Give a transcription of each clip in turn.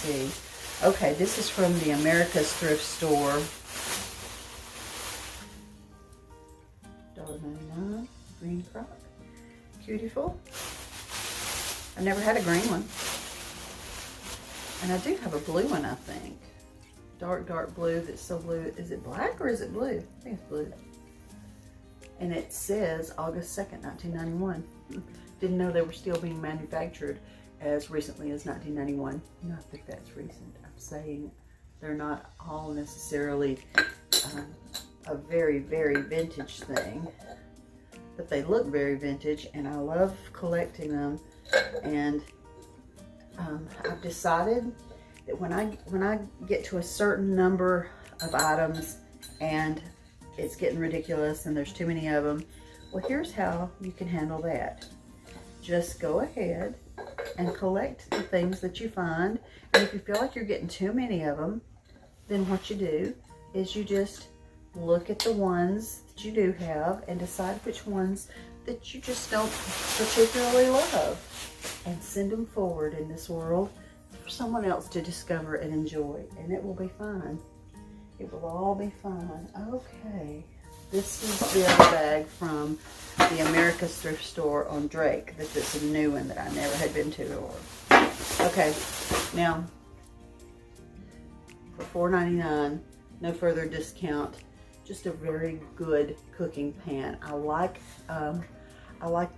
see. Okay, this is from the America's Thrift Store. $1.99, green crock. Beautiful. I never had a green one. And I do have a blue one, I think. Dark blue that's so blue. Is it black or is it blue? I think it's blue. And it says August 2nd, 1991. Didn't know they were still being manufactured as recently as 1991. Not that that's recent. I'm saying they're not all necessarily a very, very vintage thing. But they look very vintage, and I love collecting them. And I've decided that when I get to a certain number of items and it's getting ridiculous and there's too many of them, well, here's how you can handle that. Just go ahead and collect the things that you find. And if you feel like you're getting too many of them, then what you do is you just look at the ones that you do have and decide which ones that you just don't particularly love, and send them forward in this world for someone else to discover and enjoy, and it will be fine. It will all be fine. Okay, this is the other bag from the America's Thrift Store on Drake. This is a new one that I never had been to before. Okay, now for $4.99, no further discount. Just a very good cooking pan. I like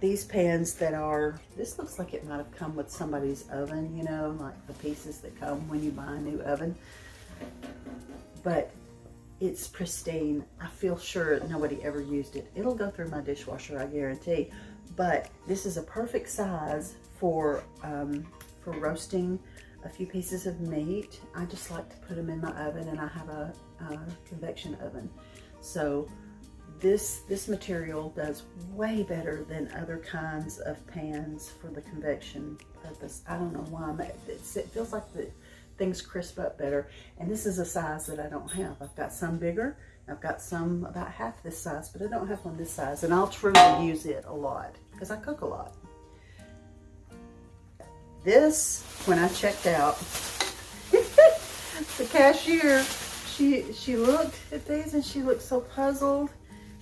these pans that are, this looks like it might have come with somebody's oven, you know, like the pieces that come when you buy a new oven. But it's pristine. I feel sure nobody ever used it. It'll go through my dishwasher, I guarantee. But this is a perfect size for roasting a few pieces of meat. I just like to put them in my oven, and I have a convection oven. So this material does way better than other kinds of pans for the convection purpose. I don't know why. It feels like the things crisp up better. And this is a size that I don't have. I've got some bigger. I've got some about half this size, but I don't have one this size. And I'll truly use it a lot because I cook a lot. This, when I checked out, the cashier, she looked at these and she looked so puzzled.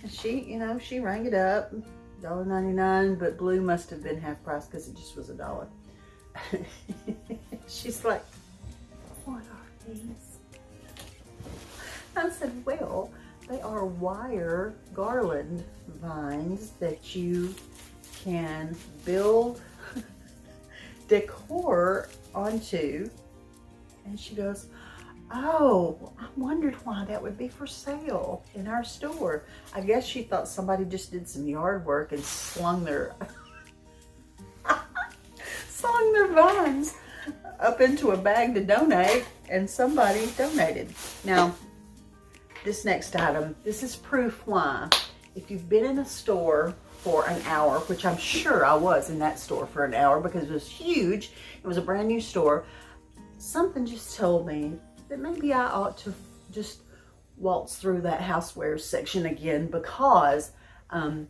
And she rang it up, $1.99, but blue must have been half price because it just was $1. She's like, what are these? I said, well, they are wire garland vines that you can build decor onto. And she goes, oh, I wondered why that would be for sale in our store. I guess she thought somebody just did some yard work and slung their vines up into a bag to donate, and somebody donated. Now, this next item, this is proof why. If you've been in a store for an hour, which I'm sure I was in that store for an hour because it was huge, it was a brand new store, something just told me that maybe I ought to just waltz through that housewares section again, because I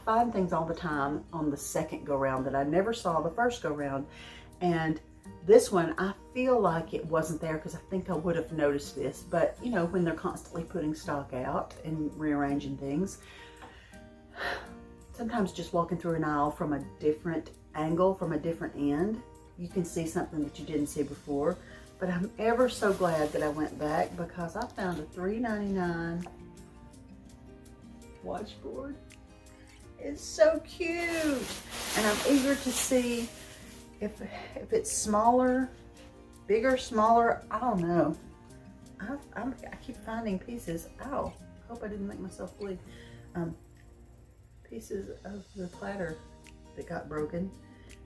find things all the time on the second go round that I never saw the first go round. And this one, I feel like it wasn't there because I think I would have noticed this. But you know, when they're constantly putting stock out and rearranging things, sometimes just walking through an aisle from a different angle, from a different end, you can see something that you didn't see before. But I'm ever so glad that I went back, because I found a $3.99 washboard. It's so cute. And I'm eager to see if it's smaller, bigger, smaller, I don't know. I keep finding pieces. Ow, hope I didn't make myself bleed. Pieces of the platter that got broken,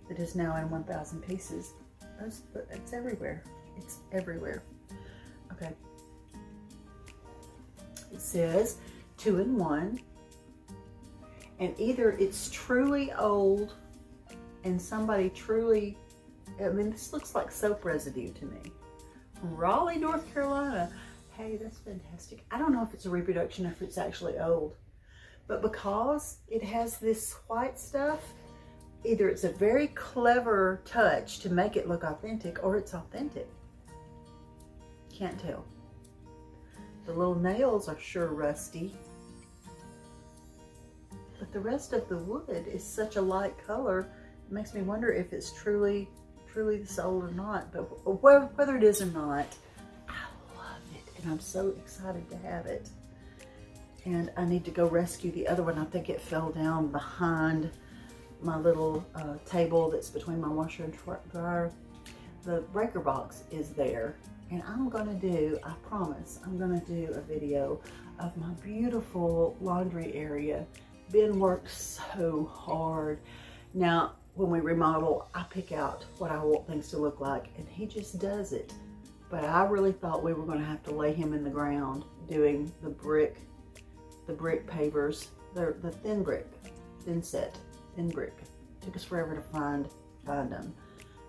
that is now in 1,000 pieces. It's everywhere. It's everywhere. Okay. It says 2-in-1. And either it's truly old and somebody truly, I mean, this looks like soap residue to me. From Raleigh, North Carolina. Hey, that's fantastic. I don't know if it's a reproduction or if it's actually old. But because it has this white stuff, either it's a very clever touch to make it look authentic, or it's authentic. Can't tell. The little nails are sure rusty, but the rest of the wood is such a light color, it makes me wonder if it's truly this old or not. But whether it is or not, I love it, and I'm so excited to have it. And I need to go rescue the other one. I think it fell down behind my little table that's between my washer and dryer. The breaker box is there, and I'm gonna do, I promise, I'm gonna do a video of my beautiful laundry area. Ben works so hard. Now, when we remodel, I pick out what I want things to look like, and he just does it. But I really thought we were gonna have to lay him in the ground doing the brick pavers. They're the thin brick brick. Took us forever to find them.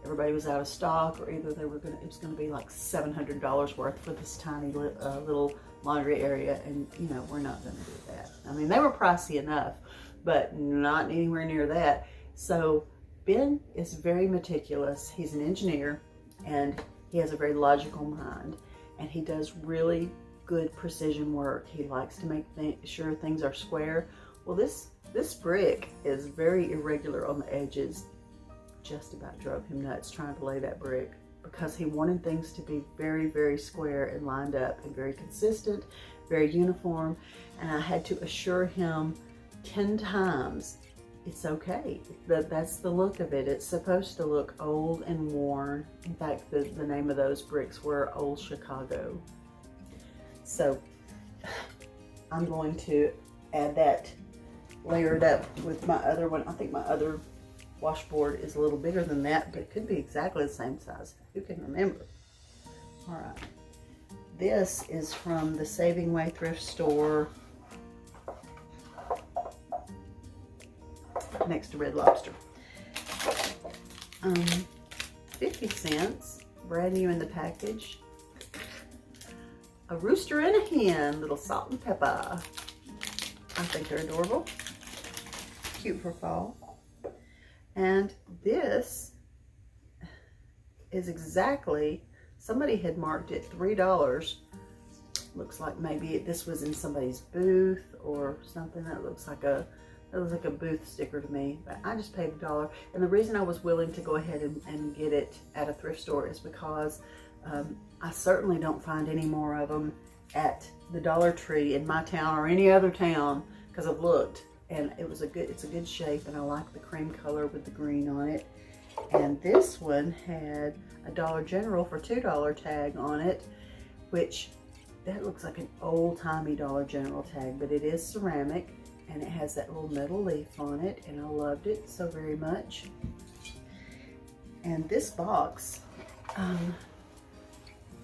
Everybody was out of stock, or either it was gonna be like $700 worth for this tiny little laundry area, and you know, we're not gonna do that. I mean, they were pricey enough, but not anywhere near that. So Ben is very meticulous. He's an engineer, and he has a very logical mind, and he does really good precision work. He likes to make sure things are square. Well, this brick is very irregular on the edges. Just about drove him nuts trying to lay that brick, because he wanted things to be very, very square and lined up and very consistent, very uniform. And I had to assure him 10 times, it's okay. That's the look of it. It's supposed to look old and worn. In fact, the name of those bricks were Old Chicago. So I'm going to add that layered up with my other one. I think my other washboard is a little bigger than that, but it could be exactly the same size. Who can remember? All right. This is from the Saving Way thrift store next to Red Lobster. 50 cents, brand new in the package. A rooster and a hen, little salt and pepper. I think they're adorable. Cute for fall. And this is exactly, somebody had marked it $3. Looks like maybe this was in somebody's booth or something. That looks like a booth sticker to me, but I just paid $1. And the reason I was willing to go ahead and get it at a thrift store is because I certainly don't find any more of them at the Dollar Tree in my town or any other town, because I've looked, and it's a good shape, and I like the cream color with the green on it. And this one had a Dollar General for $2 tag on it, which that looks like an old-timey Dollar General tag, but it is ceramic, and it has that little metal leaf on it, and I loved it so very much. And this box,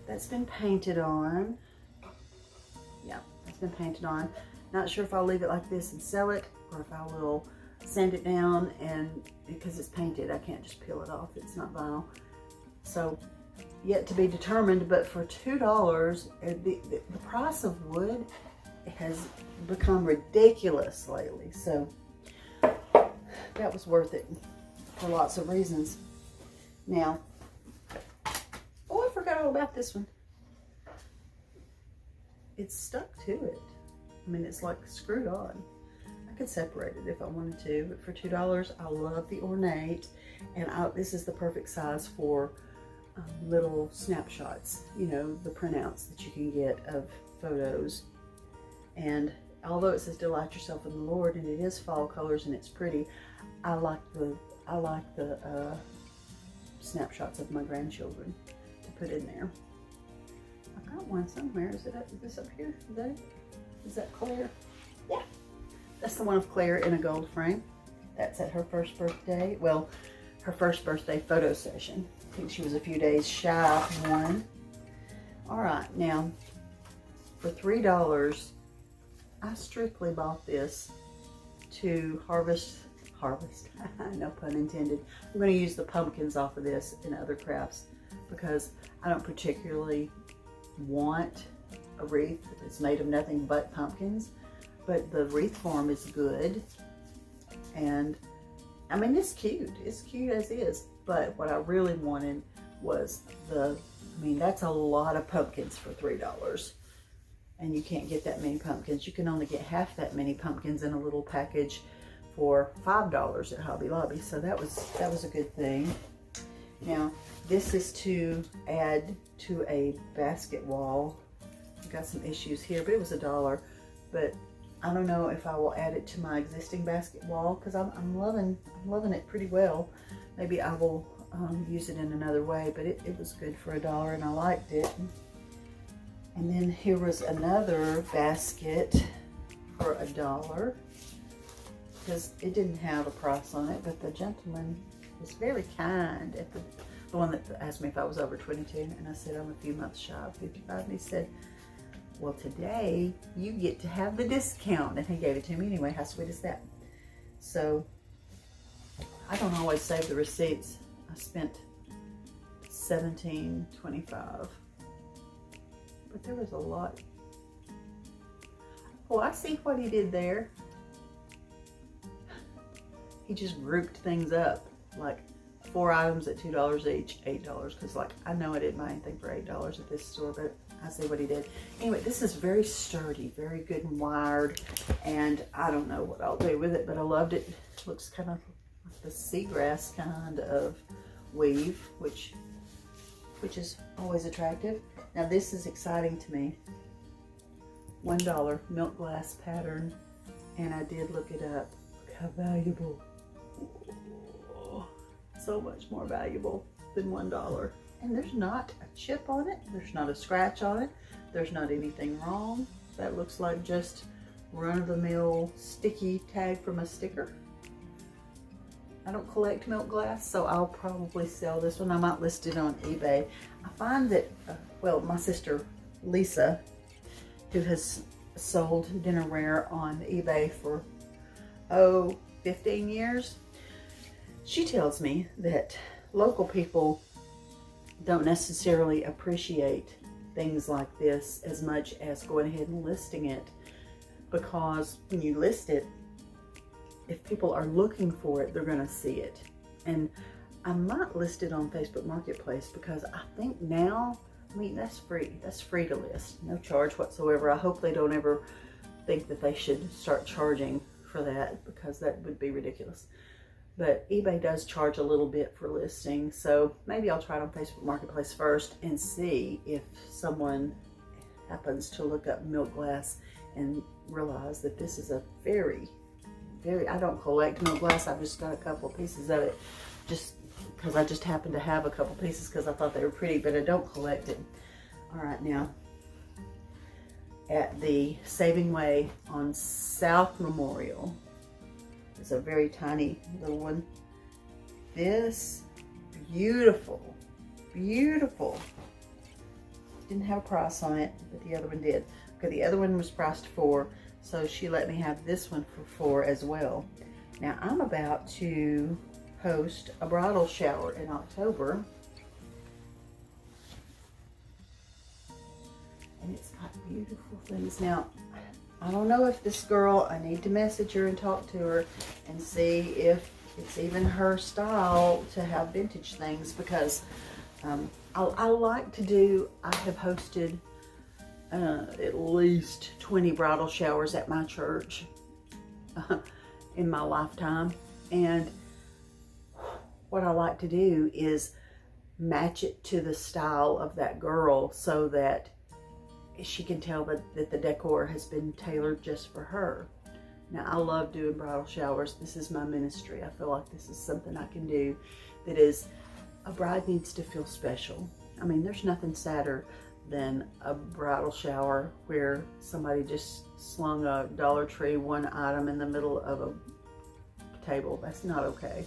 that's been painted on. Yeah, it's been painted on. Not sure if I'll leave it like this and sell it, or if I will sand it down, and because it's painted, I can't just peel it off. It's not vinyl. So, yet to be determined, but for $2, the price of wood has become ridiculous lately. So, that was worth it for lots of reasons. Now, oh, I forgot all about this one. It's stuck to it. I mean, it's like screwed on. I could separate it if I wanted to, but for $2, I love the ornate, and this is the perfect size for little snapshots, you know, the printouts that you can get of photos. And although it says delight yourself in the Lord, and it is fall colors and it's pretty, I like the snapshots of my grandchildren to put in there. I've got one somewhere. Is this up here? Is that Claire? Yeah. That's the one of Claire in a gold frame. That's at her first birthday. Well, her first birthday photo session. I think she was a few days shy of one. All right, now for $3, I strictly bought this to harvest, no pun intended. I'm going to use the pumpkins off of this in other crafts because I don't particularly want a wreath that's made of nothing but pumpkins, but the wreath form is good, and I mean, it's cute. It's cute as is. But what I really wanted was I mean, that's a lot of pumpkins for $3. And you can't get that many pumpkins. You can only get half that many pumpkins in a little package for $5 at Hobby Lobby. So that was a good thing. Now, this is to add to a basket wall. I've got some issues here, but it was $1. But I don't know if I will add it to my existing basket wall because I'm loving it pretty well. Maybe I will use it in another way, but it was good for $1 and I liked it. And then here was another basket for $1 because it didn't have a price on it, but the gentleman was very kind at the one that asked me if I was over 22, and I said I'm a few months shy of 55, and he said, well, today you get to have the discount, and he gave it to me anyway. How sweet is that? So I don't always save the receipts. I spent $17.25, but there was a lot. Oh, I see what he did there. He just grouped things up, like 4 items at $2 each, $8, because like I know I didn't buy anything for $8 at this store, but I see what he did. Anyway, this is very sturdy, very good and wired, and I don't know what I'll do with it, but I loved it. It looks kind of like the seagrass kind of weave, which is always attractive. Now this is exciting to me. $1 milk glass pattern, and I did look it up. Look how valuable. Oh, so much more valuable than $1. And there's not a chip on it. There's not a scratch on it. There's not anything wrong. That looks like just run-of-the-mill sticky tag from a sticker. I don't collect milk glass, so I'll probably sell this one. I might list it on eBay. I find that, well, my sister Lisa, who has sold dinnerware on eBay for, 15 years, she tells me that local people don't necessarily appreciate things like this as much as going ahead and listing it, because when you list it, if people are looking for it, they're going to see it. And I might list it on Facebook Marketplace, because I think now, I mean, that's free to list, no charge whatsoever. I hope they don't ever think that they should start charging for that, because that would be ridiculous. But eBay does charge a little bit for listing, so maybe I'll try it on Facebook Marketplace first and see if someone happens to look up milk glass and realize that this is a very, I don't collect milk glass. I've just got a couple of pieces of it, just because I just happen to have a couple pieces because I thought they were pretty, but I don't collect it. All right, now at the Saving Way on South Memorial, it's a very tiny little one. This, beautiful, beautiful. Didn't have a price on it, but the other one did. Okay, the other one was priced $4, so she let me have this one for $4 as well. Now I'm about to host a bridal shower in October, and it's got beautiful things. Now, I don't know if this girl, I need to message her and talk to her and see if it's even her style to have vintage things, because I like to do, I have hosted at least 20 bridal showers at my church in my lifetime. And what I like to do is match it to the style of that girl, so that she can tell that the decor has been tailored just for her. Now, I love doing bridal showers. This is my ministry. I feel like this is something I can do that is, a bride needs to feel special. I mean, there's nothing sadder than a bridal shower where somebody just slung a Dollar Tree one item in the middle of a table. That's not okay.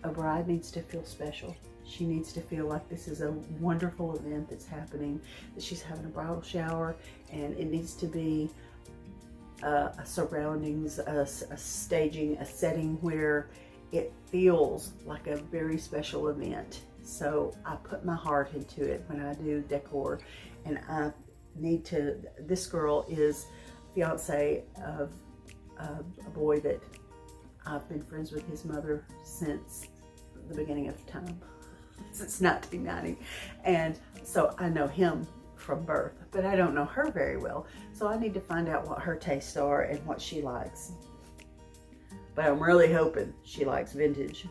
A bride needs to feel special. She needs to feel like this is a wonderful event that's happening, that she's having a bridal shower, and it needs to be a surroundings, a staging, a setting where it feels like a very special event. So I put my heart into it when I do decor, and I need to, this girl is fiance of a boy that I've been friends with his mother since the beginning of time, since 1990. And so I know him from birth, but I don't know her very well. So I need to find out what her tastes are and what she likes. But I'm really hoping she likes vintage.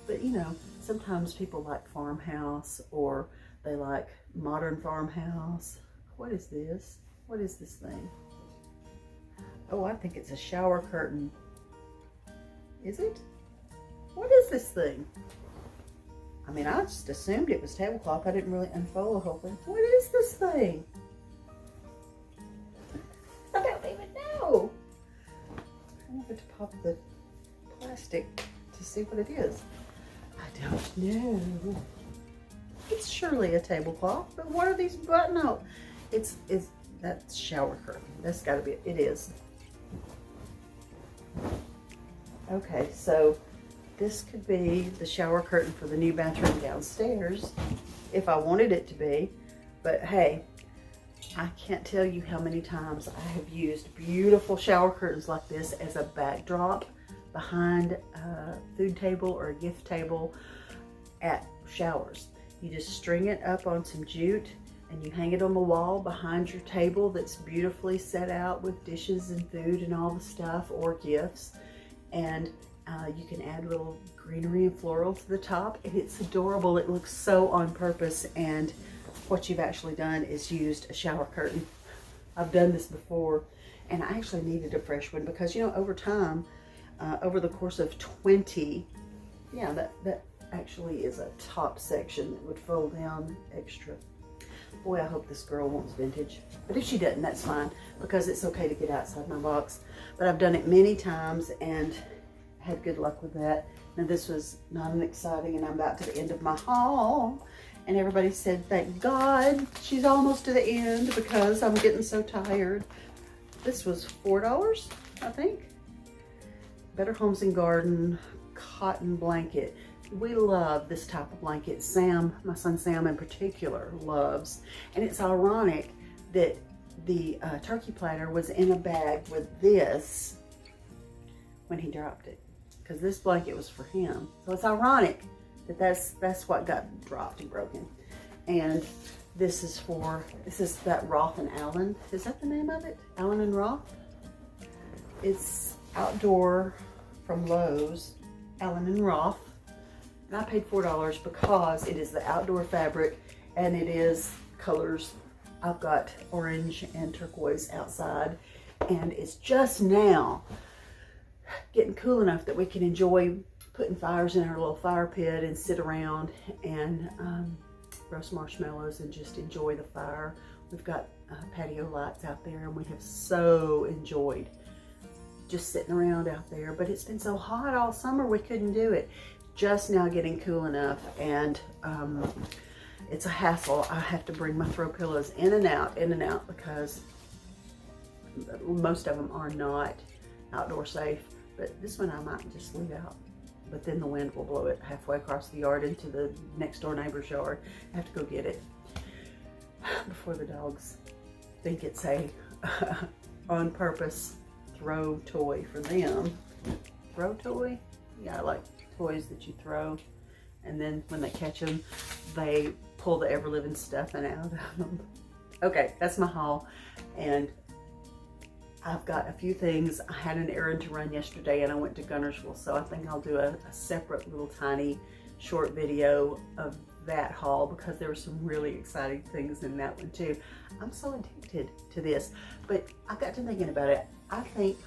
But you know, sometimes people like farmhouse, or they like modern farmhouse. What is this? What is this thing? Oh, I think it's a shower curtain. Is it? What is this thing? I mean, I just assumed it was tablecloth. I didn't really unfold the whole thing. What is this thing? I don't even know. I wanted to pop the plastic to see what it is. I don't know. It's surely a tablecloth, but what are these button up? That's shower curtain. That's gotta be, it is. Okay, so this could be the shower curtain for the new bathroom downstairs, if I wanted it to be. But hey, I can't tell you how many times I have used beautiful shower curtains like this as a backdrop behind a food table or a gift table at showers. You just string it up on some jute and you hang it on the wall behind your table that's beautifully set out with dishes and food and all the stuff, or gifts. And you can add little greenery and floral to the top, and it's adorable. It looks so on purpose, and what you've actually done is used a shower curtain. I've done this before, and I actually needed a fresh one because, you know, over time, over the course of 20, yeah, that actually is a top section that would fold down extra. Boy, I hope this girl wants vintage. But if she doesn't, that's fine, because it's okay to get outside my box. But I've done it many times and had good luck with that. Now this was not an exciting, and I'm about to the end of my haul. And everybody said, thank God she's almost to the end because I'm getting so tired. This was $4, I think. Better Homes and Garden cotton blanket. We love this type of blanket. Sam, my son Sam in particular, loves. And it's ironic that the turkey platter was in a bag with this when he dropped it, because this blanket was for him. So it's ironic that that's what got dropped and broken. And this is that Roth and Allen. Is that the name of it? Allen and Roth? It's outdoor from Lowe's, Allen and Roth. And I paid $4 because it is the outdoor fabric and it is colors. I've got orange and turquoise outside, and it's just now getting cool enough that we can enjoy putting fires in our little fire pit and sit around and roast marshmallows and just enjoy the fire. We've got patio lights out there, and we have so enjoyed just sitting around out there. But it's been so hot all summer, we couldn't do it. Just now getting cool enough, and it's a hassle. I have to bring my throw pillows in and out because most of them are not outdoor safe. But this one I might just leave out. But then the wind will blow it halfway across the yard into the next door neighbor's yard. I have to go get it before the dogs think it's a on purpose throw toy for them. Throw toy? Yeah, I like toys that you throw, and then when they catch them, they pull the ever-living stuffing out of them. Okay, that's my haul, and I've got a few things. I had an errand to run yesterday, and I went to Gunnersville, so I think I'll do a separate little tiny short video of that haul, because there were some really exciting things in that one too. I'm so addicted to this, but I got to thinking about it. I think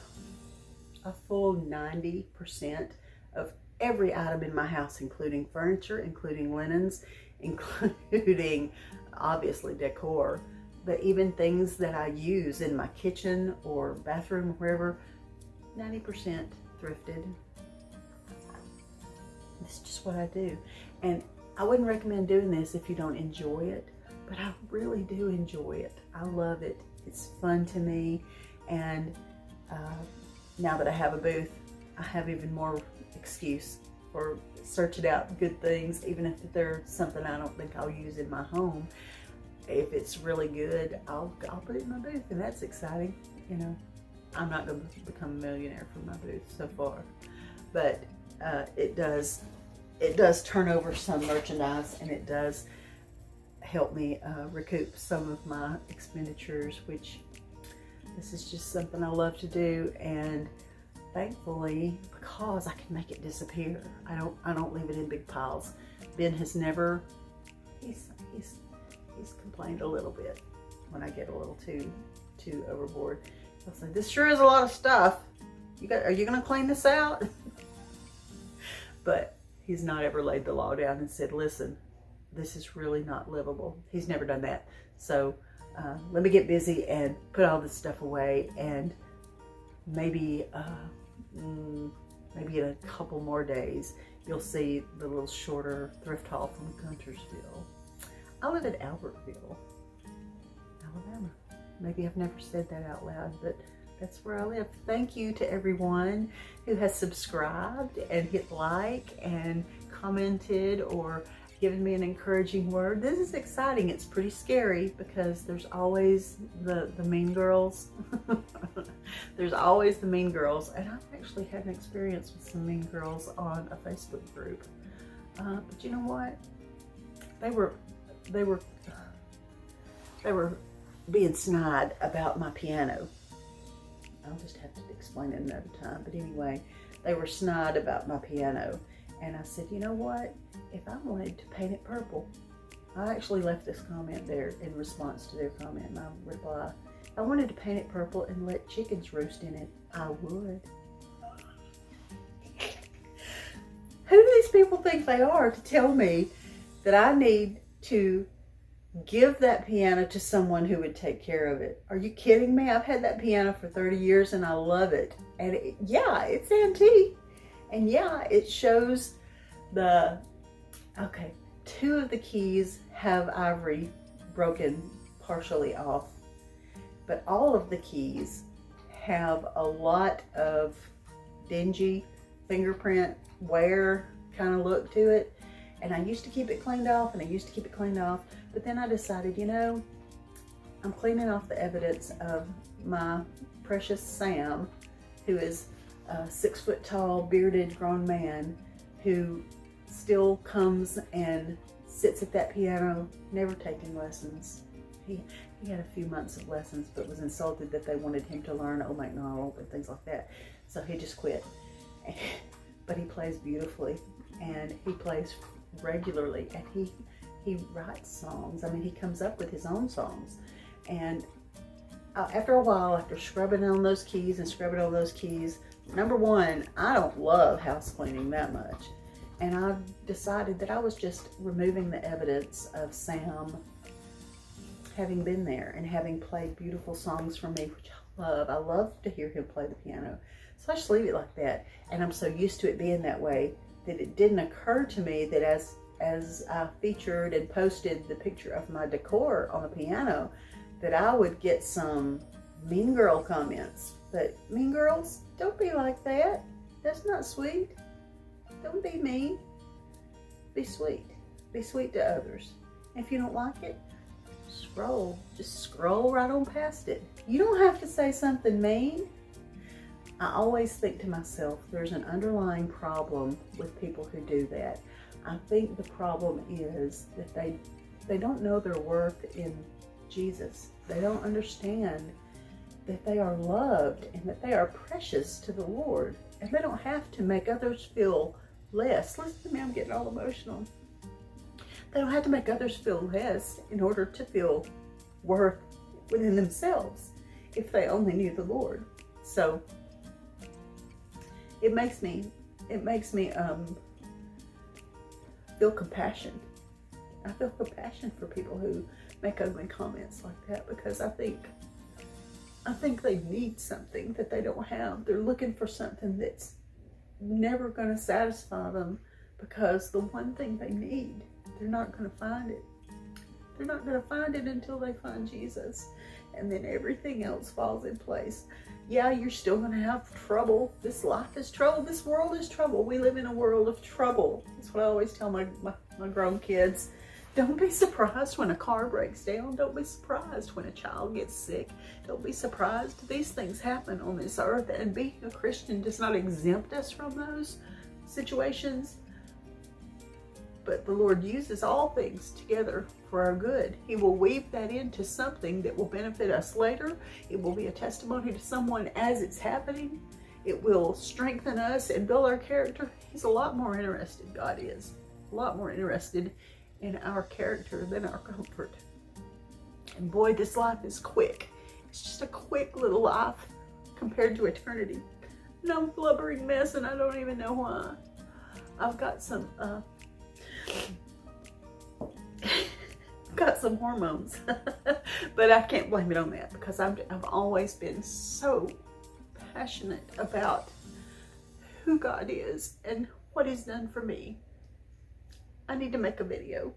a full 90% of every item in my house, including furniture, including linens, including obviously decor, but even things that I use in my kitchen or bathroom or wherever, 90% thrifted. It's just what I do. And I wouldn't recommend doing this if you don't enjoy it, but I really do enjoy it. I love it. It's fun to me. And now that I have a booth, I have even more excuse for searching out good things, even if they're something I don't think I'll use in my home. If it's really good, I'll put it in my booth, and that's exciting, you know. I'm not going to become a millionaire from my booth so far, but it does turn over some merchandise, and it does help me recoup some of my expenditures, which this is just something I love to do. And thankfully, because I can make it disappear, I don't leave it in big piles. Ben has never, he's complained a little bit when I get a little too overboard. He'll say, "This sure is a lot of stuff. Are you gonna clean this out?" But he's not ever laid the law down and said, "Listen, this is really not livable." He's never done that. So let me get busy and put all this stuff away, and maybe in a couple more days, you'll see the little shorter thrift haul from Huntsville. I live in Albertville, Alabama. Maybe I've never said that out loud, but that's where I live. Thank you to everyone who has subscribed and hit like and commented or given me an encouraging word. This is exciting. It's pretty scary because there's always the mean girls. There's always the mean girls, and I've actually had an experience with some mean girls on a Facebook group. But you know what? They were being snide about my piano. I'll just have to explain it another time. But anyway, they were snide about my piano. And I said, you know what? If I wanted to paint it purple, I actually left this comment there in response to their comment, my reply. If I wanted to paint it purple and let chickens roast in it, I would. Who do these people think they are to tell me that I need to give that piano to someone who would take care of it? Are you kidding me? I've had that piano for 30 years and I love it. And yeah, it's antique. And yeah, it shows okay, 2 of the keys have ivory broken partially off, but all of the keys have a lot of dingy fingerprint wear kind of look to it. And I used to keep it cleaned off, but then I decided, you know, I'm cleaning off the evidence of my precious Sam, who is a 6 foot tall, bearded, grown man who still comes and sits at that piano, never taking lessons. He had a few months of lessons, but was insulted that they wanted him to learn Oh McNaught and things like that. So he just quit. But he plays beautifully, and he plays regularly, and he writes songs. I mean, he comes up with his own songs. And after a while, after scrubbing on those keys, number one, I don't love house cleaning that much. And I decided that I was just removing the evidence of Sam having been there and having played beautiful songs for me, which I love. I love to hear him play the piano. So I just leave it like that. And I'm so used to it being that way that it didn't occur to me that as I featured and posted the picture of my decor on the piano, that I would get some mean girl comments. But mean girls, don't be like that. That's not sweet. Don't be mean. Be sweet. Be sweet to others. If you don't like it, just scroll right on past it. You don't have to say something mean. I always think to myself, there's an underlying problem with people who do that. I think the problem is that they don't know their worth in Jesus. They don't understand that they are loved and that they are precious to the Lord. And they don't have to make others feel less. Listen to me, I'm getting all emotional. They don't have to make others feel less in order to feel worth within themselves if they only knew the Lord. So it makes me feel compassion. I feel compassion for people who make ugly comments like that, because I think they need something that they don't have. They're looking for something that's never going to satisfy them, because the one thing they need, they're not going to find it. They're not going to find it until they find Jesus, and then everything else falls in place. Yeah, you're still going to have trouble. This life is trouble. This world is trouble. We live in a world of trouble. That's what I always tell my grown kids. Don't be surprised when a car breaks down. Don't be surprised when a child gets sick. Don't be surprised. These things happen on this earth, and being a Christian does not exempt us from those situations. But the Lord uses all things together for our good. He will weave that into something that will benefit us later. It will be a testimony to someone as it's happening. It will strengthen us and build our character. He's a lot more interested, God is, a lot more interested in our character than our comfort. And boy, this life is quick. It's just a quick little life compared to eternity. And I'm a blubbering mess and I don't even know why. I've got some hormones, but I can't blame it on that because I've always been so passionate about who God is and what He's done for me. I need to make a video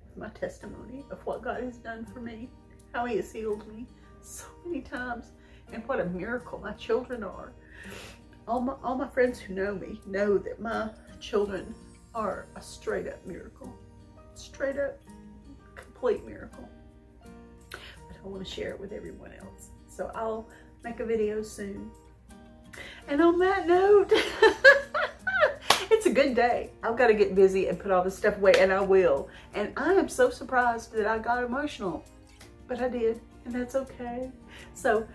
with my testimony of what God has done for me, how He has healed me so many times, and what a miracle my children are. All my friends who know me know that my children are a straight up miracle. Straight up, complete miracle. But I want to share it with everyone else. So I'll make a video soon. And on that note, it's a good day. I've got to get busy and put all this stuff away, and I will. And I am so surprised that I got emotional, but I did, and that's okay. So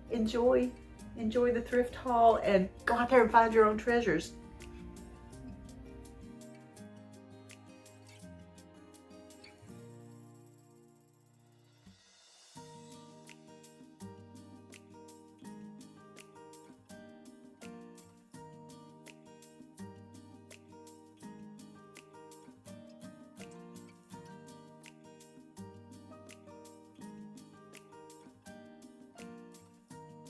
enjoy the thrift haul, and go out there and find your own treasures.